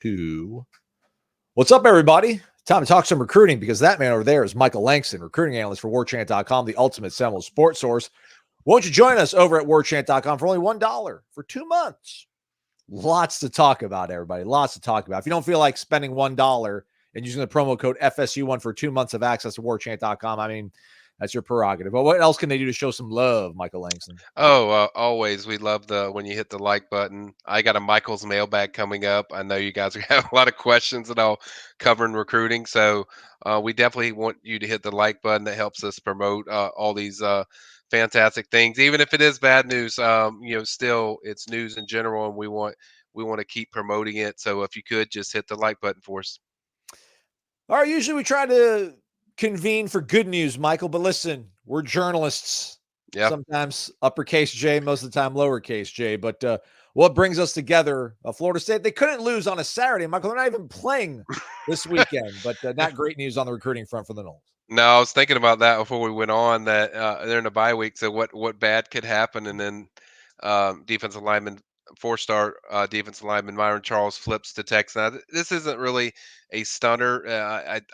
2. What's up, everybody? Time to talk some recruiting because that man over there is Michael Langston, recruiting analyst for Warchant.com, the ultimate Seminoles sports source. Won't you join us over at Warchant.com for only $1 for 2 months? Lots to talk about, everybody. Lots to talk about. If you don't feel like spending $1 and using the promo code FSU1 for 2 months of access to Warchant.com, I mean, that's your prerogative. But what else can they do to show some love, Michael Langston? Oh, always. We love when you hit the like button. I got a Michael's mailbag coming up. I know you guys have a lot of questions that I'll cover in recruiting, so we definitely want you to hit the like button. That helps us promote all these fantastic things, even if it is bad news. Still it's news in general, and we want to keep promoting it. So if you could just hit the like button for us. All right, usually we try to convene for good news, Michael, but listen, we're journalists. Yeah. Sometimes uppercase J, most of the time lowercase J. But what brings us together? Florida State, they couldn't lose on a Saturday, Michael. They're not even playing this weekend, but not great news on the recruiting front for the Noles. No, I was thinking about that before we went on. That they're in a bye week, so what bad could happen? And then defensive lineman, four-star defensive lineman Myron Charles flips to Texas. Now, this isn't really a stunner.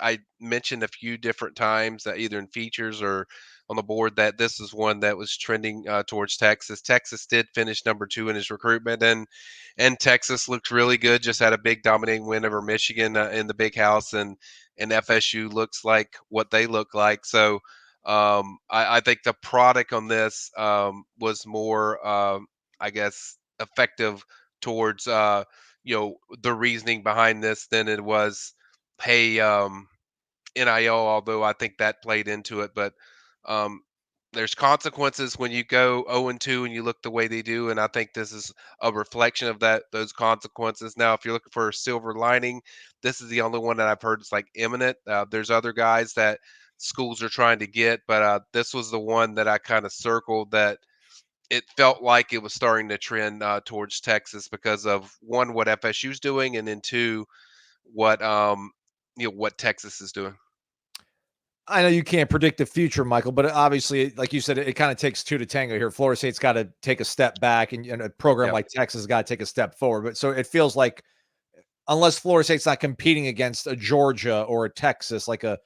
I mentioned a few different times that either in features or on the board that this is one that was trending towards Texas. Texas did finish number 2 in his recruitment, and Texas looked really good. Just had a big dominating win over Michigan in the Big House, and FSU looks like what they look like. So I think the product on this was more, I guess, effective towards the reasoning behind this than it was, hey, NIL. Although I think that played into it, but um, there's consequences when you go 0-2 and you look the way they do, and I think this is a reflection of those consequences. Now, if you're looking for a silver lining, this is the only one that I've heard is like imminent. There's other guys that schools are trying to get, but this was the one that I kind of circled that it felt like it was starting to trend towards Texas because of one, what FSU's doing, and then two, what Texas is doing. I know you can't predict the future, Michael, but obviously, like you said, it kind of takes 2 to tango here. Florida State's got to take a step back, and a program Yep. like Texas has got to take a step forward. But so it feels like unless Florida State's not competing against a Georgia or a Texas, like a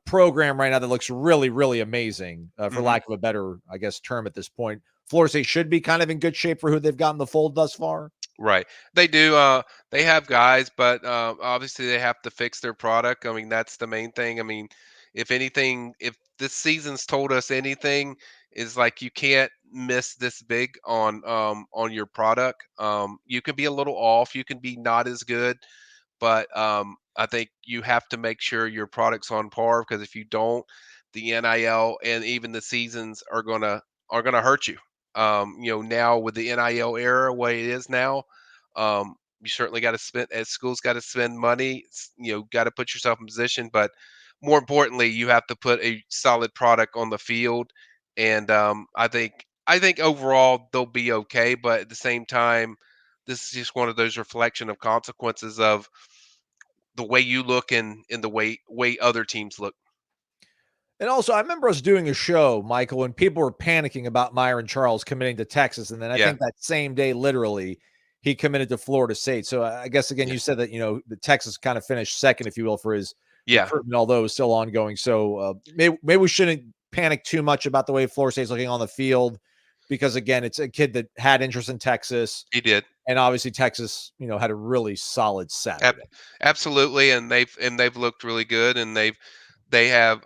program right now that looks really, really amazing, for hmm lack of a better, I guess, term at this point. Florida State should be kind of in good shape for who they've got in the fold thus far. Right. They do. They have guys, but obviously they have to fix their product. I mean, that's the main thing. I mean, if anything, if this season's told us anything, is like you can't miss this big on your product. You can be a little off. You can be not as good, but I think you have to make sure your product's on par because if you don't, the NIL and even the seasons are gonna hurt you. Now with the NIL era, way it is now, you certainly got to spend. As schools got to spend money. Got to put yourself in position, but more importantly, you have to put a solid product on the field. And I think overall they'll be okay, but at the same time, this is just one of those reflection of consequences of the way you look and in the way other teams look. And also, I remember us doing a show, Michael, when people were panicking about Myron Charles committing to Texas. And then I Yeah, think that same day, literally, he committed to Florida State. So I guess, again, yeah, you said that, the Texas kind of finished second, if you will, for his yeah. recruitment, although it was still ongoing. So maybe we shouldn't panic too much about the way Florida State's looking on the field because, again, it's a kid that had interest in Texas. He did. And obviously, Texas, had a really solid Ab- Saturday. Absolutely, and they've looked really good, and they have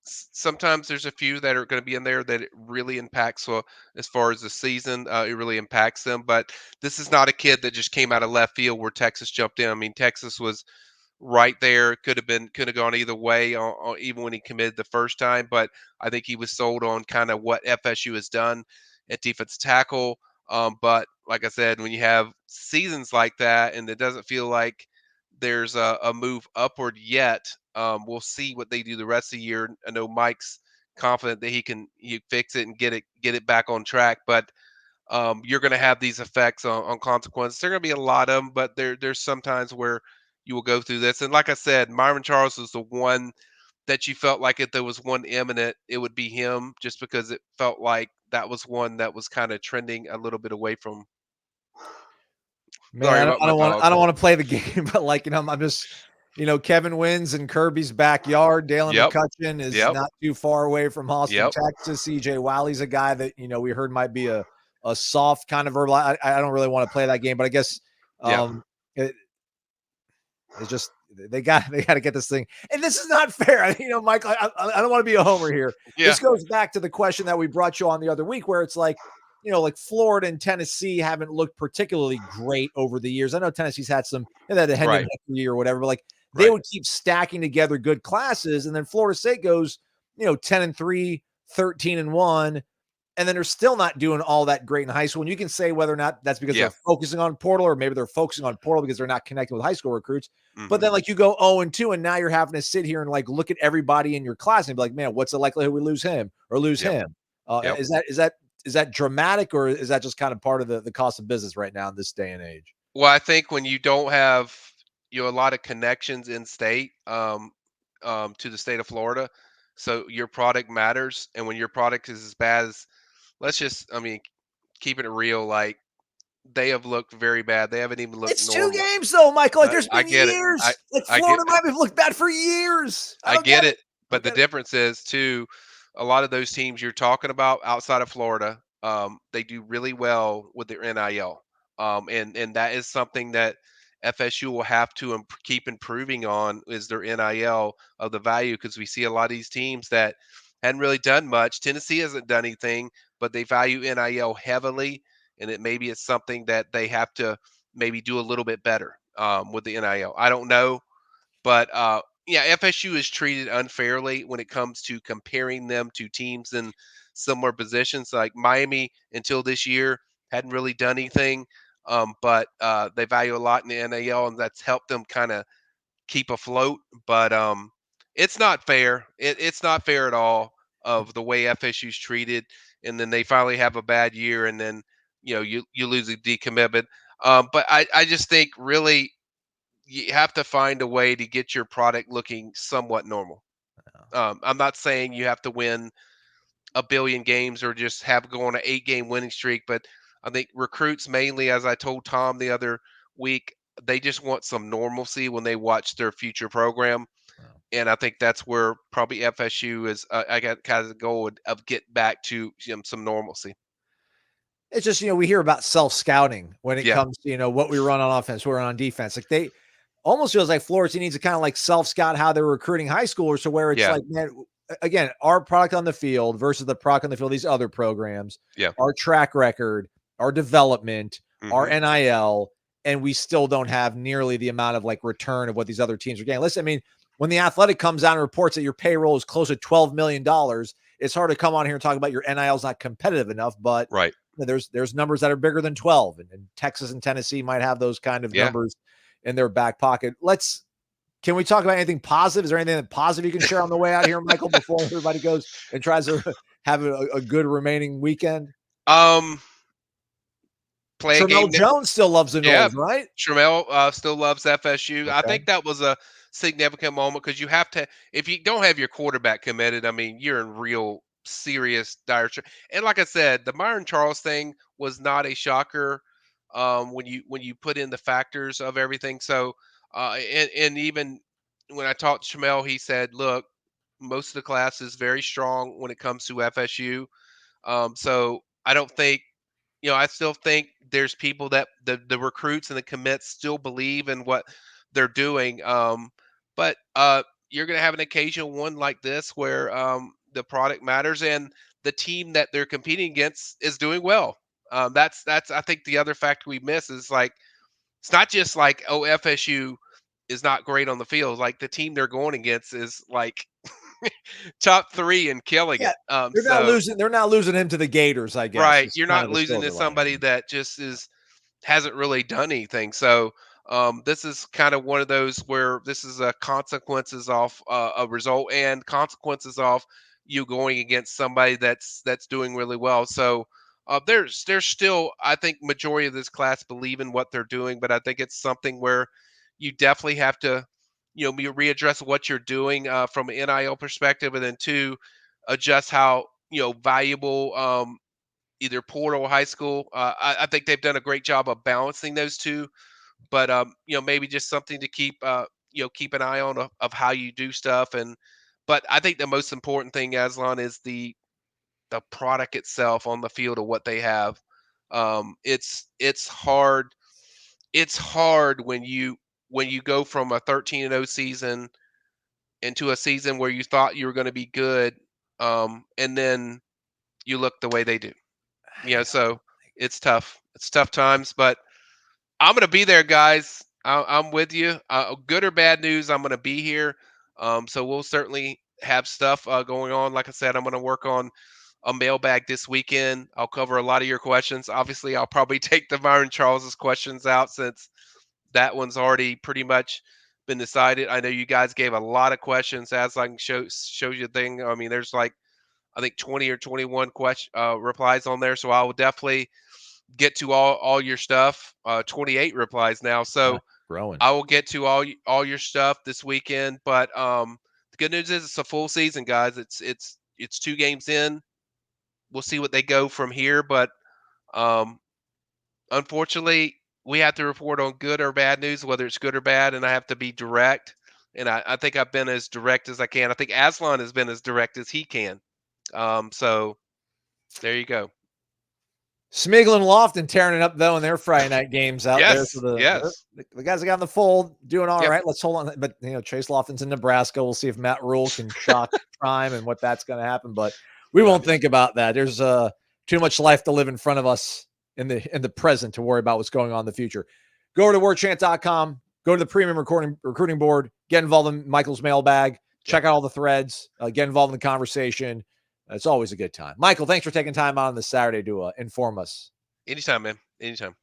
sometimes there's a few that are going to be in there that it really impacts. So as far as the season, it really impacts them. But this is not a kid that just came out of left field where Texas jumped in. I mean, Texas was right there. Could have gone either way, even when he committed the first time. But I think he was sold on kind of what FSU has done at defense tackle. But like I said, when you have seasons like that, and it doesn't feel like there's a move upward yet, we'll see what they do the rest of the year. I know Mike's confident that he fix it and get it back on track, but you're going to have these effects on consequences. There are going to be a lot of them, but there's sometimes where you will go through this. And like I said, Myron Charles was the one that you felt like if there was one imminent, it would be him, just because it felt like that was one that was kind of trending a little bit away from. Man, Sorry about I my don't want dog. I don't want to play the game, but like, I'm just, Kevin wins in Kirby's backyard. Dalen Yep. McCutcheon is Yep. not too far away from Austin, Yep. Texas. CJ Wiley's a guy that, we heard might be a soft kind of verbal. I don't really want to play that game, but I guess Yeah. it, it's just they got to get this thing. And this is not fair. Mike, I don't want to be a homer here. Yeah. This goes back to the question that we brought you on the other week, where it's like, like Florida and Tennessee haven't looked particularly great over the years. I know Tennessee's had some, that Hendon Right. year or whatever, but like they Right. would keep stacking together good classes, and then Florida State goes, 10-3, 13-1. And then they're still not doing all that great in high school. And you can say whether or not that's because Yeah. they're focusing on portal, or maybe they're focusing on portal because they're not connecting with high school recruits. But Mhm. then, like, you go 0-2, and now you're having to sit here and like look at everybody in your class and be like, man, what's the likelihood we lose him or lose Yep. him? Yep. Is that dramatic, or is that just kind of part of the cost of business right now in this day and age? Well, I think when you don't have a lot of connections in state, to the state of Florida, so your product matters, and when your product is as bad as, let's just, I mean, keeping it real, like they have looked very bad. They haven't even looked It's 2 normal. games though, Michael. Like, there's I been get it. years. Like, I get Florida might have looked bad for years. I I don't get get it. it, I don't but the get it. difference is too, a lot of those teams you're talking about outside of Florida, they do really well with their NIL, and that is something that FSU will have to keep improving on, is their NIL of the value, because we see a lot of these teams that hadn't really done much. Tennessee hasn't done anything, but they value NIL heavily, and maybe it's something that they have to maybe do a little bit better with the NIL. I don't know, but yeah, FSU is treated unfairly when it comes to comparing them to teams in similar positions. Like Miami, until this year, hadn't really done anything, but they value a lot in the NAL, and that's helped them kind of keep afloat. But it's not fair. It's not fair at all of the way FSU's treated, and then they finally have a bad year, and then you lose a decommitment. But I just think really you have to find a way to get your product looking somewhat normal. I'm not saying you have to win a billion games or just have go on an 8-game winning streak, but I think recruits mainly, as I told Tom the other week, they just want some normalcy when they watch their future program. Wow. And I think that's where probably FSU is. I got kind of the goal of get back to some normalcy. It's just, we hear about self-scouting when it Yeah, comes to, what we run on offense, what we run on defense. Like, they almost feels like Florida needs to kind of like self-scout how they're recruiting high schoolers, to where it's yeah, like, man, again, our product on the field versus the product on the field, these other programs, yeah. our track record, our development, our Hmm. NIL, and we still don't have nearly the amount of like return of what these other teams are getting. Listen, I mean, when the Athletic comes out and reports that your payroll is close to $12 million, it's hard to come on here and talk about your NIL is not competitive enough, but Right. there's numbers that are bigger than 12, and Texas and Tennessee might have those kind of Yeah. numbers in their back pocket. Can we talk about anything positive? Is there anything positive you can share on the way out here, Michael, before everybody goes and tries to have a good remaining weekend? Um, play a Tramel game. Jones still loves the Yeah, Noles, right? Trammell still loves FSU. I Okay. think that was a significant moment, because you have to. If you don't have your quarterback committed, I mean, you're in real serious dire. And like I said, the Myron Charles thing was not a shocker when you put in the factors of everything. So, and even when I talked to Trammell, he said, "Look, most of the class is very strong when it comes to FSU. So I don't think, I still think there's people that the recruits and the commits still believe in what they're doing. But you're going to have an occasional one like this where the product matters, and the team that they're competing against is doing well. That's I think the other factor we miss is, like, it's not just like, oh, FSU is not great on the field. Like, the team they're going against is like top 3 and killing Yeah. it. So They're not losing him to the Gators, I guess, right, is you're kind not of the losing to silver somebody lining. that just hasn't really done anything. So this is kind of one of those where this is a consequences off a result, and consequences off you going against somebody that's doing really well. So there's still, I think, majority of this class believe in what they're doing, but I think it's something where you definitely have to readdress what you're doing from an NIL perspective, and then two, adjust how valuable either portal or high school. I think they've done a great job of balancing those two. But maybe just something to keep an eye on of how you do stuff. But I think the most important thing, Aslan, is the product itself on the field of what they have. It's hard. It's hard when you go from a 13-0 season into a season where you thought you were going to be good, and then you look the way they do. So it's tough. It's tough times, but I'm going to be there, guys. I'm with you. Good or bad news, I'm going to be here. So we'll certainly have stuff going on. Like I said, I'm going to work on a mailbag this weekend. I'll cover a lot of your questions. Obviously, I'll probably take the Myron Charles's questions out since that one's already pretty much been decided. I know you guys gave a lot of questions, as I can show you the thing. I mean, there's like I think 20 or 21 replies on there, so I will definitely get to all your stuff. 28 replies now, so growing. I will get to all your stuff this weekend. But the good news is it's a full season, guys. It's 2 games in. We'll see what they go from here, but unfortunately, we have to report on good or bad news, whether it's good or bad, and I have to be direct. And I think I've been as direct as I can. I think Aslan has been as direct as he can. So there you go. Smeagol and Lofton tearing it up though in their Friday night games out there. So the guys that got in the fold doing all right. Let's hold on. But Chase Lofton's in Nebraska. We'll see if Matt Rule can shock Prime and what that's going to happen. But we won't think about that. There's too much life to live in front of us in the present to worry about what's going on in the future. Go over to warchant.com. Go to the premium recruiting board. Get involved in Michael's mailbag. Check out all the threads. Get involved in the conversation. It's always a good time. Michael, thanks for taking time out on this Saturday to inform us. Anytime, man. Anytime.